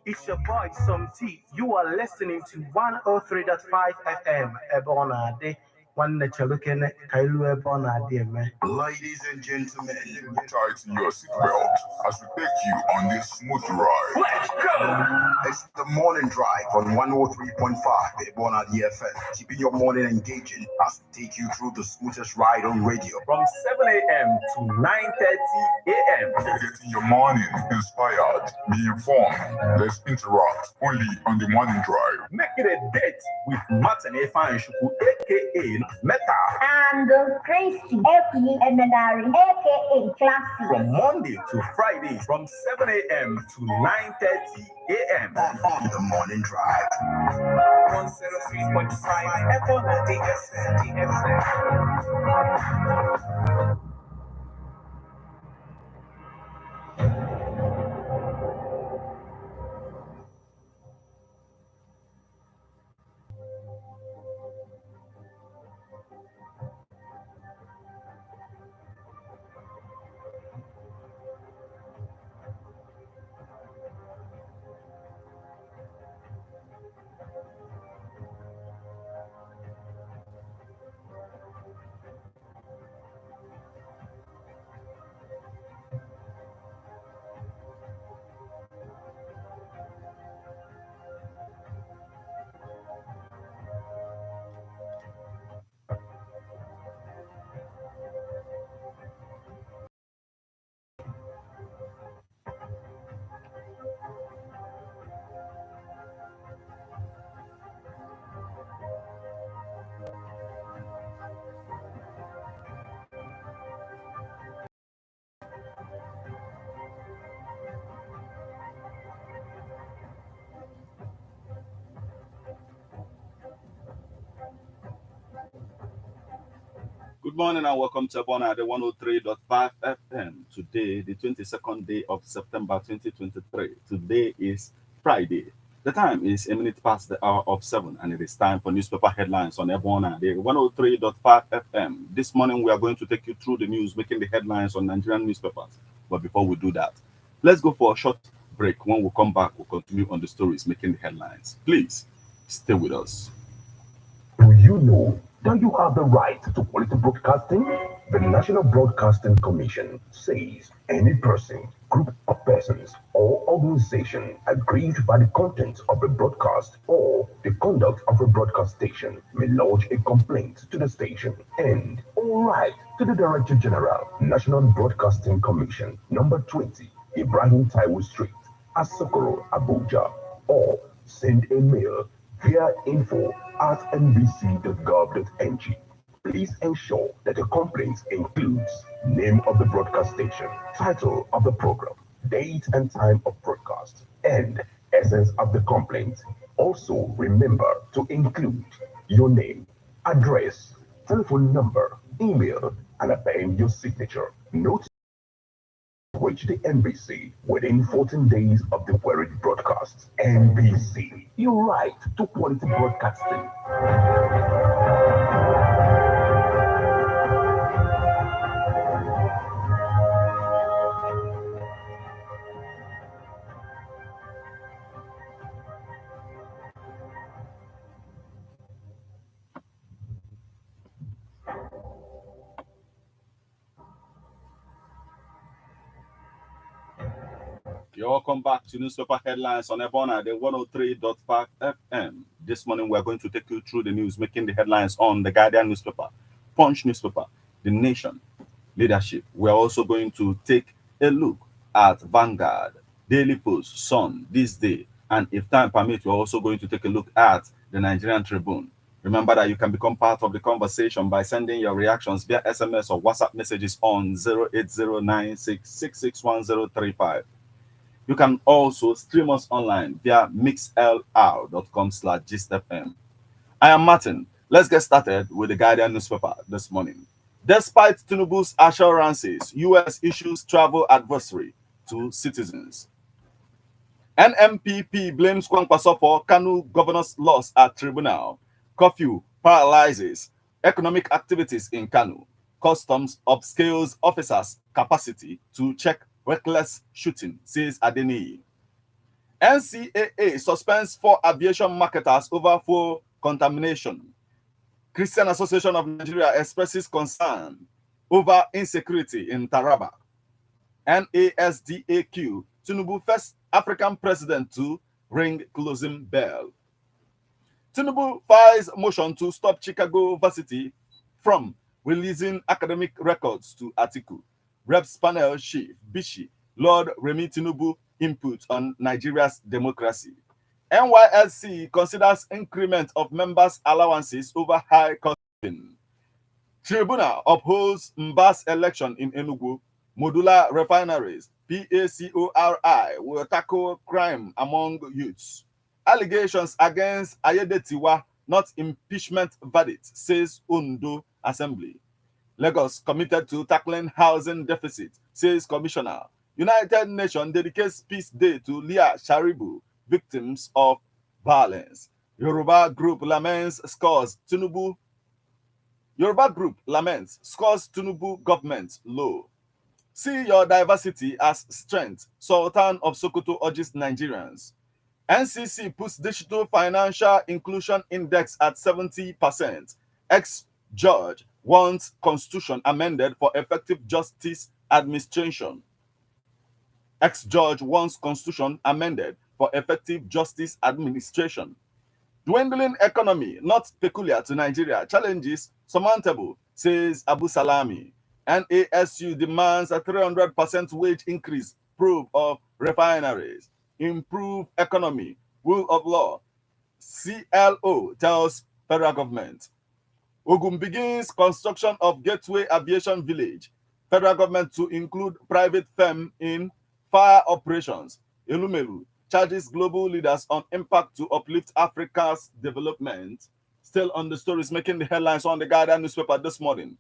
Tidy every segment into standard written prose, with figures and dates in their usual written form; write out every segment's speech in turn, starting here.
It's your boy, Some T. You are listening to 103.5 FM, Ebonade. One that you're looking at, Kailu Ebonade, man. Ladies and gentlemen, tighten your seatbelt as we take you on this smooth ride. Let's go! It's the morning drive on 103.5 Ebonade FM, keeping your morning engaging as we take you through the smoothest ride on radio. From 7 a.m. to 9:30 a.m. Getting your morning inspired, be informed, let's interact only on the morning drive. Make it a date with Martin Efanshuku, aka Meta, and Christy, aka Emenari, aka Classy. From Monday to Friday, from 7 a.m. to 9:30 a.m. On the morning drive. 103.5 Ebonade FM. Good morning and welcome to Ebonade 103.5 FM. Today, the 22nd day of September 2023. Today is Friday. The time is a minute past the hour of 7 and it is time for newspaper headlines on Ebonade 103.5 FM. This morning we are going to take you through the news making the headlines on Nigerian newspapers. But before we do that, let's go for a short break. When we come back, we'll continue on the stories making the headlines. Please stay with us. Do you know that you have the right to quality broadcasting? The National Broadcasting Commission says any person, group of persons, or organization aggrieved by the content of a broadcast or the conduct of a broadcast station may lodge a complaint to the station and write to the Director General, National Broadcasting Commission, number 20, Ibrahim Taiwo Street, Asokoro, Abuja, or send a mail via info@nbc.gov.ng. Please ensure that the complaint includes name of the broadcast station, title of the program, date and time of broadcast, and essence of the complaint. Also, remember to include your name, address, telephone number, email, and append your signature. Note reach the NBC within 14 days of the queried broadcast. NBC, your right to quality broadcasting. Welcome back to newspaper headlines on Ebonade 103.5 FM. This morning we are going to take you through the news making the headlines on the Guardian newspaper, Punch newspaper, The Nation, Leadership. We are also going to take a look at Vanguard, Daily Post, Sun, This Day, and if time permits, we're also going to take a look at the Nigerian Tribune. Remember that you can become part of the conversation by sending your reactions via SMS or WhatsApp messages on 08096661035. You can also stream us online via mixlr.com/gistfm. I am Martin. Let's get started with the Guardian newspaper this morning. Despite Tinubu's assurances, U.S. issues travel advisory to citizens. NMPP blames Kwankwaso for Kanu governor's loss at tribunal. Curfew paralyzes economic activities in Kanu. Customs upscales officers' capacity to check reckless shooting, says Adeniyi. NCAA suspends 4 aviation marketers over fuel contamination. Christian Association of Nigeria expresses concern over insecurity in Taraba. NASDAQ, Tinubu first African president to ring closing bell. Tinubu files motion to stop Chicago Varsity from releasing academic records to Atiku. Reps panel chief Bishi, Lord Remi Tinubu input on Nigeria's democracy. NYSC considers increment of members' allowances over high costing. Tribunal upholds Mba's election in Enugu. Modular refineries, PACORI, will tackle crime among youths. Allegations against Ayedetiwa, not impeachment verdict, says Ondo Assembly. Lagos committed to tackling housing deficit, says Commissioner. United Nations dedicates Peace Day to Leah Shaibu, victims of violence. Yoruba group laments scores Tinubu. Yoruba group laments scores Tinubu government low. See your diversity as strength, Sultan of Sokoto urges Nigerians. NCC puts Digital Financial Inclusion Index at 70%. Ex-judge wants constitution amended for effective justice administration. Ex-judge wants constitution amended for effective justice administration. Dwindling economy, not peculiar to Nigeria, challenges surmountable, says Abu Salami. NASU demands a 300% wage increase, proof of refineries. Improve economy, rule of law. CLO tells federal government. Ogun begins construction of Gateway Aviation Village. Federal government to include private firm in fire operations. Elumelu charges global leaders on impact to uplift Africa's development. Still on the stories making the headlines on the Guardian newspaper this morning.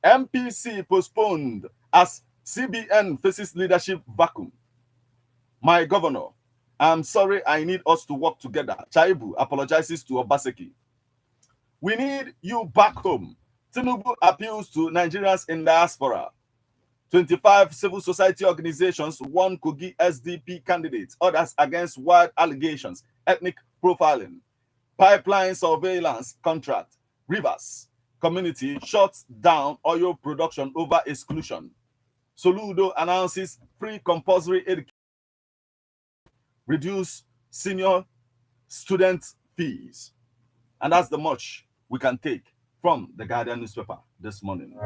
MPC postponed as CBN faces leadership vacuum. My governor, I'm sorry, I need us to work together. Shaibu apologizes to Obaseki. We need you back home. Tinubu appeals to Nigerians in diaspora. 25 civil society organizations, 1 Kogi SDP candidates, others against wild allegations, ethnic profiling. Pipeline surveillance contract. Rivers community shuts down oil production over exclusion. Soludo announces free compulsory education. Reduce senior student fees. And that's the much we can take from the Guardian newspaper this morning.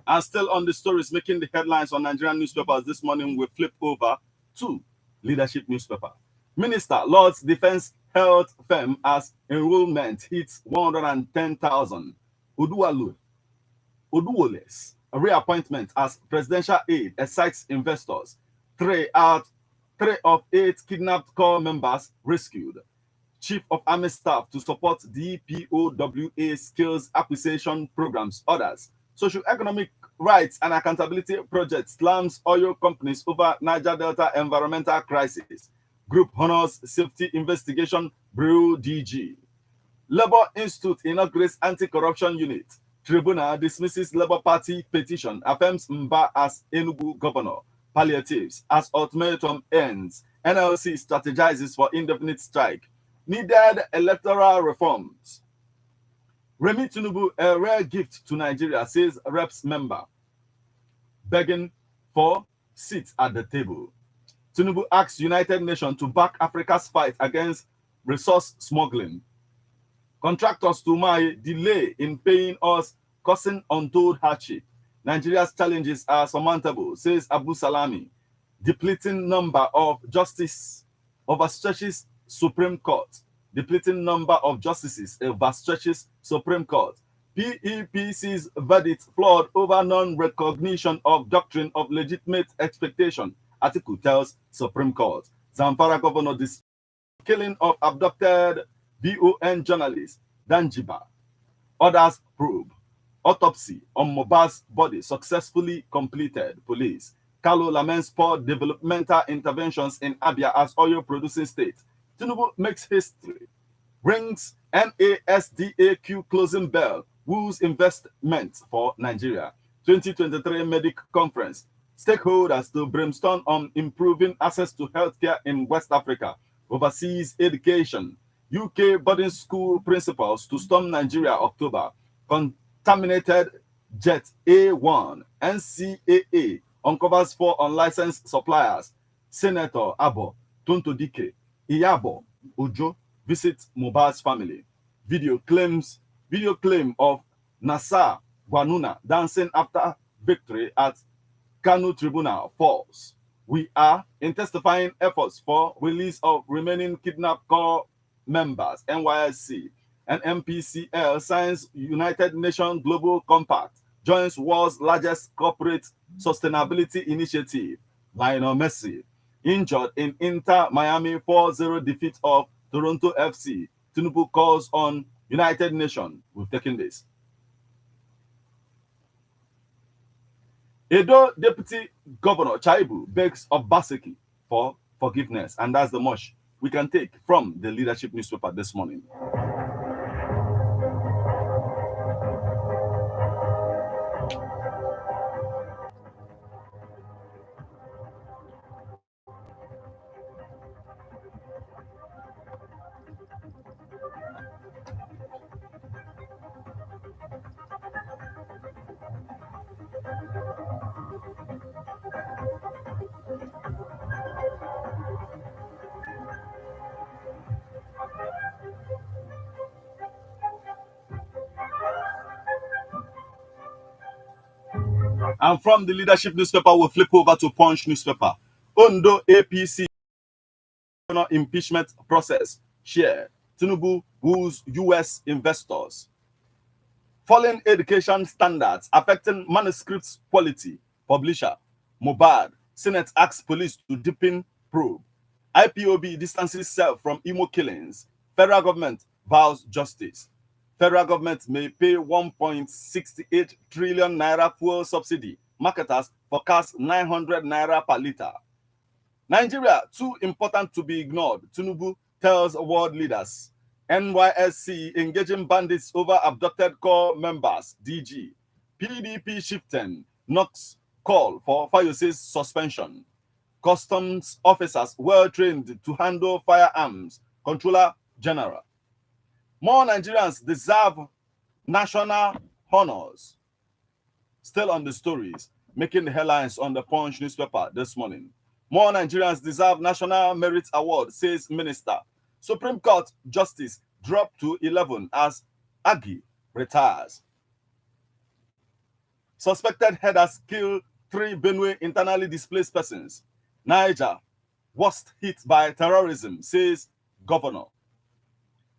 And still on the stories making the headlines on Nigerian newspapers this morning, we flip over to leadership newspaper. Minister Lord's Defense Health firm as enrollment hits 110,000. Oduwole's reappointment as presidential aide excites investors. 3 of 8 kidnapped corps members rescued. Chief of Army Staff to support DPOWA skills acquisition programs. Others. Socio-economic rights and accountability project slams oil companies over Niger Delta environmental crisis. Group honors safety investigation Bureau DG. Labour Institute inaugurates anti-corruption unit. Tribunal dismisses Labour Party petition, affirms Mba as Enugu governor. Palliatives as ultimatum ends. NLC strategizes for indefinite strike. needed electoral reforms. Remi Tinubu, a rare gift to Nigeria, says reps member, begging for seats at the table. Tinubu asks United Nations to back Africa's fight against resource smuggling. Contractors to my delay in paying us, causing untold hardship. Nigeria's challenges are surmountable, says Abu Salami. Depleting number of justice overstretches Supreme Court. Depleting number of justices overstretches Supreme Court. PEPC's verdict flawed over non-recognition of doctrine of legitimate expectation. Article tells Supreme Court. Zamfara governor killing of abducted VON journalist Danjiba. Others probe. Autopsy on Mohbad's body successfully completed. Police. Kalu laments poor developmental interventions in Abia as oil-producing state. Tinubu makes history. Rings NASDAQ closing bell. Woos investment for Nigeria. 2023 Medic Conference. Stakeholders to brainstorm on improving access to healthcare in West Africa. Overseas education. UK boarding school principals to storm Nigeria October. Contaminated jet A1. NCAA uncovers 4 unlicensed suppliers. Senator Abo Tontodike Iyabo Ojo visits Mohbad's family. Video claim of Nasa Gwanuna dancing after victory at Kanu Tribunal false. We are intensifying efforts for release of remaining kidnapped core members. NYSC and MPCL signs United Nations Global Compact, joins world's largest corporate sustainability initiative. Lionel Messi injured in Inter Miami 4-0 defeat of Toronto FC. Tinubu calls on United Nations. We've taken this. Edo Deputy Governor Shaibu begs Obaseki for forgiveness, and that's the much we can take from the leadership newspaper this morning. And from the leadership newspaper, we'll flip over to Punch newspaper. Ondo APC impeachment process share. Tinubu woos US investors. Falling education standards affecting manuscripts quality. Publisher. Mohbad. Senate asks police to deepen probe. IPOB distances self from Imo killings. Federal government vows justice. Federal government may pay 1.68 trillion naira fuel subsidy. Marketers forecast 900 naira per litre. Nigeria, too important to be ignored. Tinubu tells world leaders. NYSC engaging bandits over abducted core members. DG. PDP shifting. Knocks call for Fayose's suspension. Customs officers well trained to handle firearms. Controller General. More Nigerians deserve national honors. Still on the stories, making the headlines on the Punch newspaper this morning. More Nigerians deserve National Merit Award, says Minister. Supreme Court Justice dropped to 11 as Agi retires. Suspected headers kill 3 Benue internally displaced persons. Niger, worst hit by terrorism, says Governor.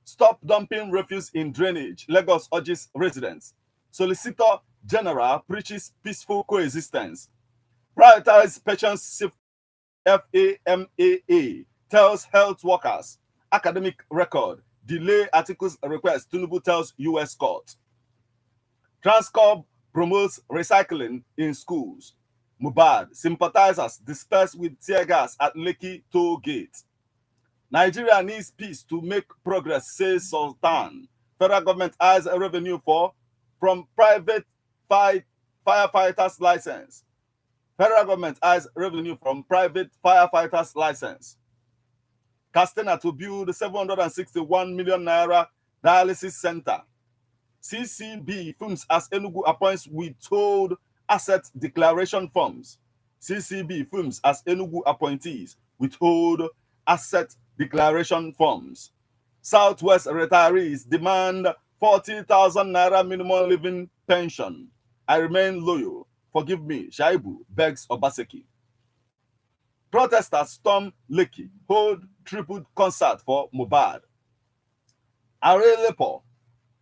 Stop dumping refuse in drainage, Lagos urges residents. Solicitor General preaches peaceful coexistence. Prioritize patients' safety. FAMAA tells health workers. Academic record. Delay articles request. Tinubu tells US court. Transcorp promotes recycling in schools. Mohbad. Sympathizers dispersed with tear gas at Lekki toll gate. Nigeria needs peace to make progress, says Sultan. Federal government eyes a revenue from private firefighters license. Federal government eyes revenue from private firefighters license. Castena to build 761 million naira dialysis center. CCB films as Enugu appoints withhold asset declaration forms. CCB films as Enugu appointees withhold asset declaration forms. Southwest retirees demand 40,000 naira minimum living pension. I remain loyal. Forgive me. Shaibu begs Obaseki. Protesters storm Lekki, hold tribute concert for Mohbad. Arelepo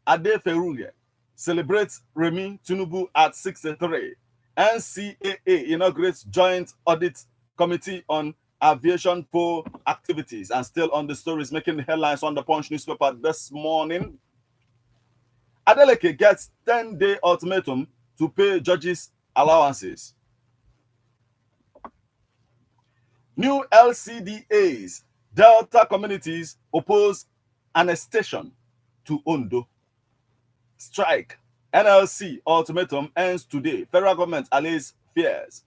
Adeferuge celebrates Remi Tinubu at 63. NCAA inaugurates joint audit committee on aviation poll activities. And still on the stories making the headlines on the Punch newspaper this morning. Adeleke gets 10-day ultimatum to pay judges' allowances. New LCDAs, Delta communities oppose annexation to Ondo. Strike. NLC ultimatum ends today. Federal government allays fears.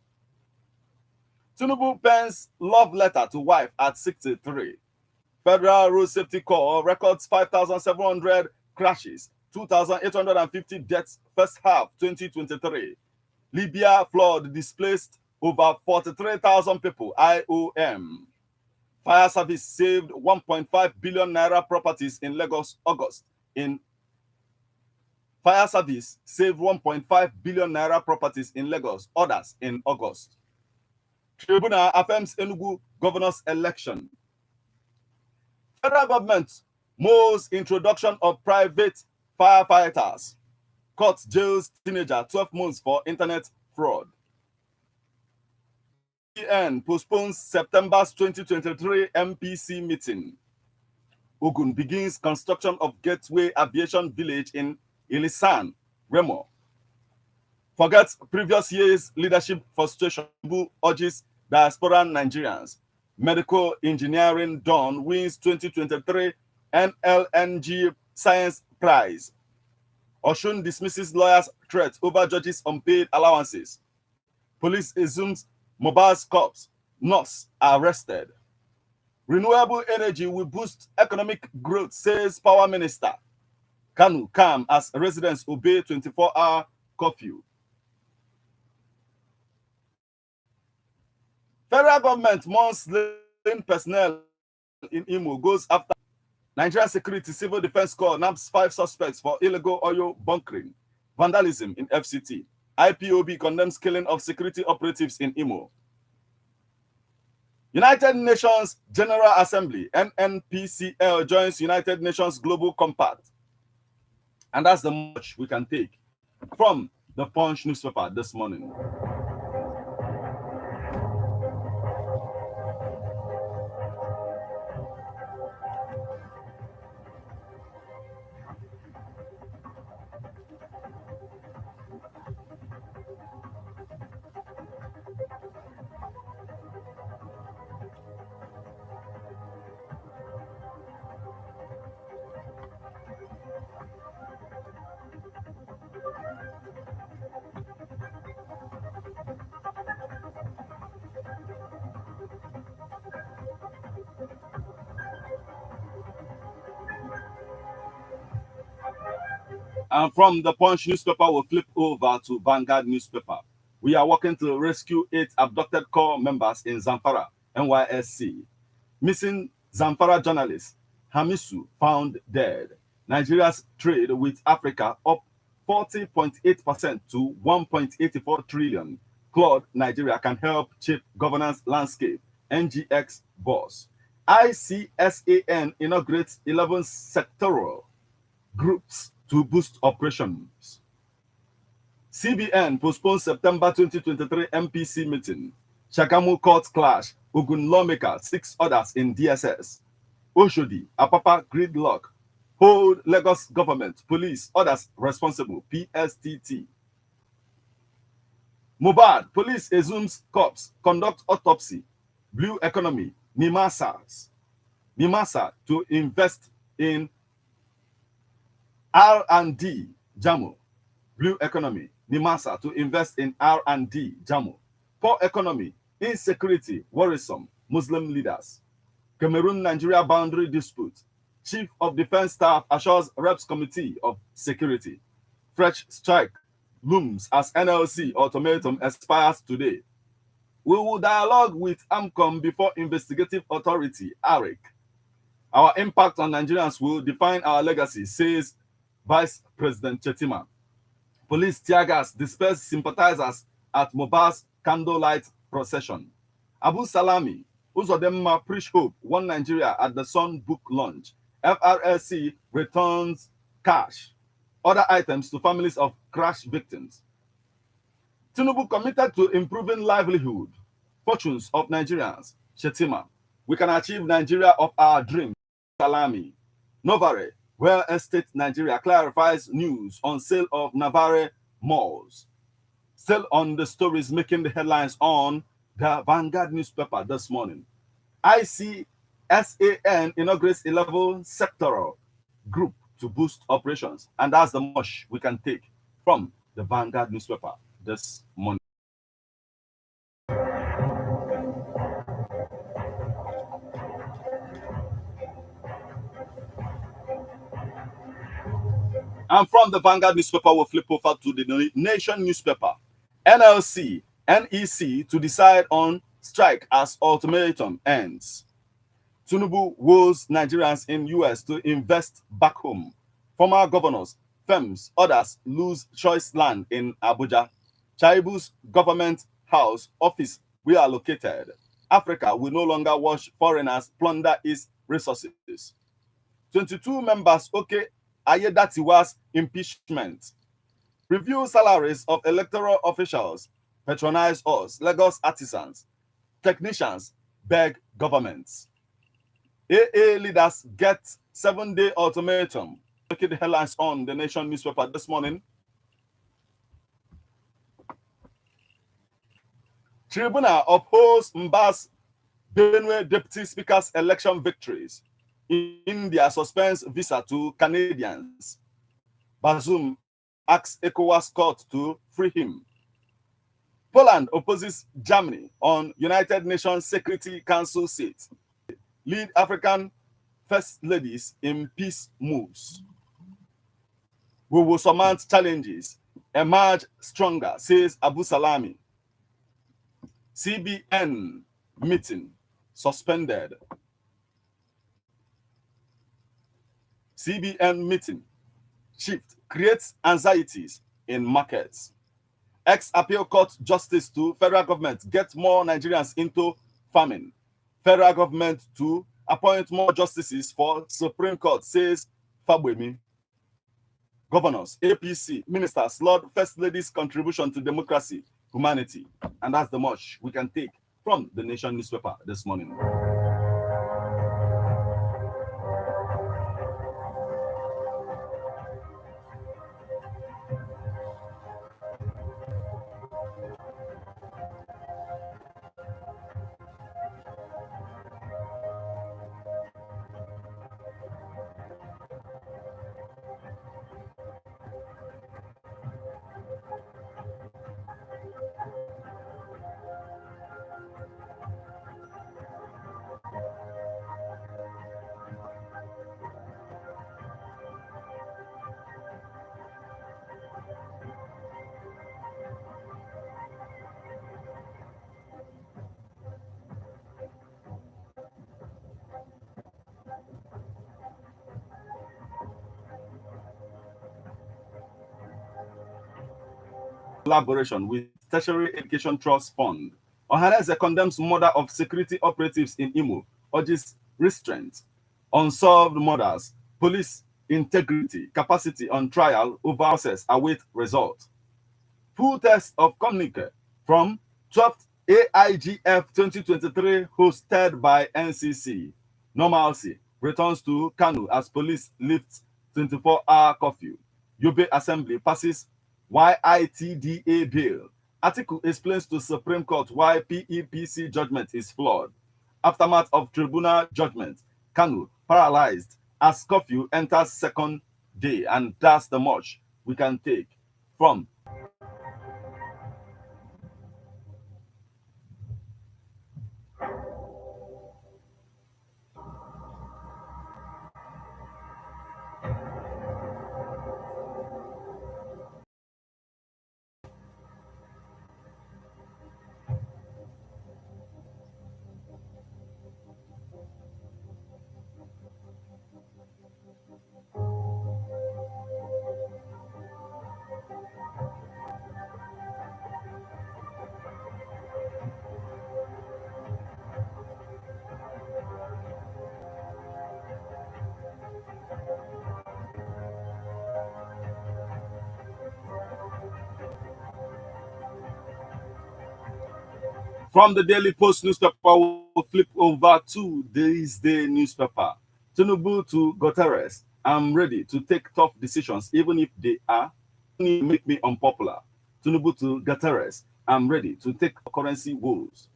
Tinubu pens love letter to wife at 63. Federal Road Safety Corps records 5,700 crashes, 2,850 deaths first half 2023. Libya flood displaced over 43,000 people. IOM. Fire service saved 1.5 billion naira properties in Lagos August. Fire service saved 1.5 billion naira properties in Lagos, others in August. Tribunal affirms Enugu governor's election. Federal government moves introduction of private firefighters. Court jails teenager 12 months for internet fraud. CBN postpones September's 2023 MPC meeting. Ogun begins construction of Gateway Aviation Village in Ilisan, Remo. Forgets previous year's leadership frustration. Urges diaspora Nigerians. Medical Engineering Dawn wins 2023 NLNG Science Prize. Oshun dismisses lawyers' threats over judges' unpaid allowances. Police assumes Mohbad's corpse. Nurse arrested. Renewable energy will boost economic growth, says Power Minister. Kanu calm as residents obey 24-hour curfew. Federal government mourns slain personnel in Imo, goes after Nigerian Security Civil Defense Corps naps 5 suspects for illegal oil bunkering, vandalism in FCT. IPOB condemns killing of security operatives in Imo. United Nations General Assembly, NNPCL, joins United Nations Global Compact. And that's the much we can take from the Punch newspaper this morning. And from the Punch newspaper, we'll flip over to Vanguard newspaper. We are working to rescue 8 abducted corps members in Zamfara, NYSC. Missing Zamfara journalist Hamisu found dead. Nigeria's trade with Africa up 40.8% to 1.84 trillion. Claude Nigeria can help shape governance landscape. NGX boss. ICSAN inaugurates 11 sectoral groups to boost operations. CBN postpones September 2023 MPC meeting. Shagamu court clash. Ogun lawmaker, 6 others in DSS. Oshodi, Apapa gridlock. Hold Lagos government, police, others responsible. PSTT. Mohbad, police assumes corpse, conduct autopsy. Blue economy, Nimasa to invest in R&D, Jamo. Blue economy, Nimasa to invest in R&D, Jamo. Poor economy, insecurity, worrisome, Muslim leaders. Cameroon-Nigeria boundary dispute. Chief of Defense Staff assures Reps Committee of Security. Fresh strike looms as NLC ultimatum expires today. We will dialogue with AMCOM before Investigative Authority, ARIC. Our impact on Nigerians will define our legacy, says Vice President Chetima. Police tear gas dispersed sympathizers at Mohbad's candlelight procession. Abu Salami, Uzodemma preach hope, won Nigeria at the Sun book launch. FRSC returns cash, other items to families of crash victims. Tinubu committed to improving livelihood, fortunes of Nigerians. Shetima, we can achieve Nigeria of our dreams. Salami. Novare, Real Estate Nigeria clarifies news on sale of Navarre malls. Still on the stories making the headlines on the Vanguard newspaper this morning. ICSAN inaugurates a level sectoral group to boost operations. And that's the much we can take from the Vanguard newspaper this morning. And from the Vanguard newspaper, we'll flip over to the Nation newspaper. NLC, NEC to decide on strike as ultimatum ends. Tinubu woes Nigerians in US to invest back home. Former governors, firms, others lose choice land in Abuja. Shaibu's government house office reallocated. Africa will no longer watch foreigners plunder its resources. 22 members okay Ayedatiwa's impeachment. Review salaries of electoral officials. Patronize us. Lagos artisans. Technicians beg governments. AA leaders get 7-day ultimatum. Look at the headlines on the Nation newspaper this morning. Tribunal upholds Mba's Benue Deputy Speaker's election victories. India suspends visa to Canadians. Bazoum asks ECOWAS court to free him. Poland opposes Germany on United Nations Security Council seat. Lead African first ladies in peace moves. We will surmount challenges, emerge stronger, says Abu Salami. CBN meeting suspended. CBN meeting shift creates anxieties in markets. Ex-appeal court justice to federal government get more Nigerians into farming. Federal government to appoint more justices for Supreme Court, says Fabwemi. Governors, APC, ministers, Lord First Lady's contribution to democracy, humanity. And that's the much we can take from the Nation newspaper this morning. Collaboration with Tertiary Education Trust Fund. Ohaneze condemns murder of security operatives in Imo, urges restraint. Unsolved murders, police integrity, capacity on trial over process await result. Full test of communique from 12th AIGF 2023 hosted by NCC. Normalcy returns to Kanu as police lifts 24-hour curfew. Yobe Assembly passes YITDA bill. Article explains to Supreme Court why PEPC judgment is flawed. Aftermath of tribunal judgment. Kanu paralyzed as curfew enters second day, and that's the much we can take from From the Daily Post newspaper, we'll flip over to this day newspaper. Tinubu to Guterres, I'm ready to take tough decisions, even if they are make me unpopular. Tinubu to Guterres, I'm ready to take currency woes.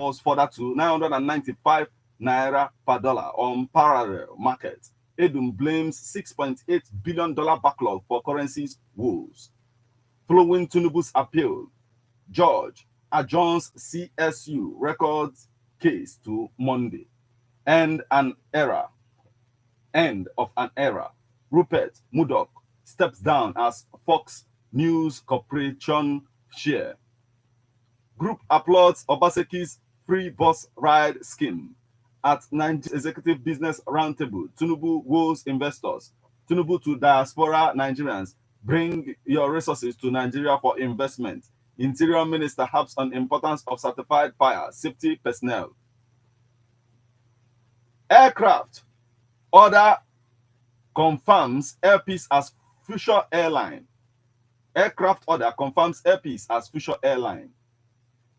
Was further to 995 naira per dollar on parallel market. Edum blames $6.8 billion backlog for currencies woes. Following Tinubu's appeal, George adjourns CSU records case to Monday. End of an era. Rupert Murdoch steps down as Fox News Corporation chair. Group applauds Obaseki's free bus ride scheme. At Nigeria Executive Business Roundtable, Tinubu woes investors. Tinubu to diaspora Nigerians, bring your resources to Nigeria for investment. Interior Minister harps on importance of certified fire safety personnel. Aircraft order confirms Air Peace as future airline. Aircraft order confirms Air Peace as future airline.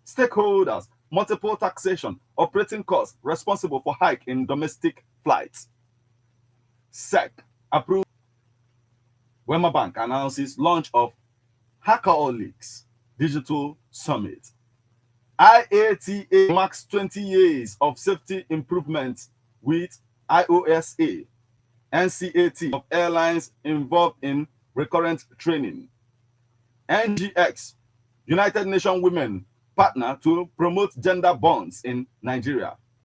Stakeholders, multiple taxation, operating costs responsible for hike in domestic flights. SEC approved. Wema Bank announces launch of Hackaholics Digital Summit. IATA marks 20 years of safety improvements with IOSA, NCAT of airlines involved in recurrent training. NGX, United Nations Women partner to promote gender bonds in Nigeria.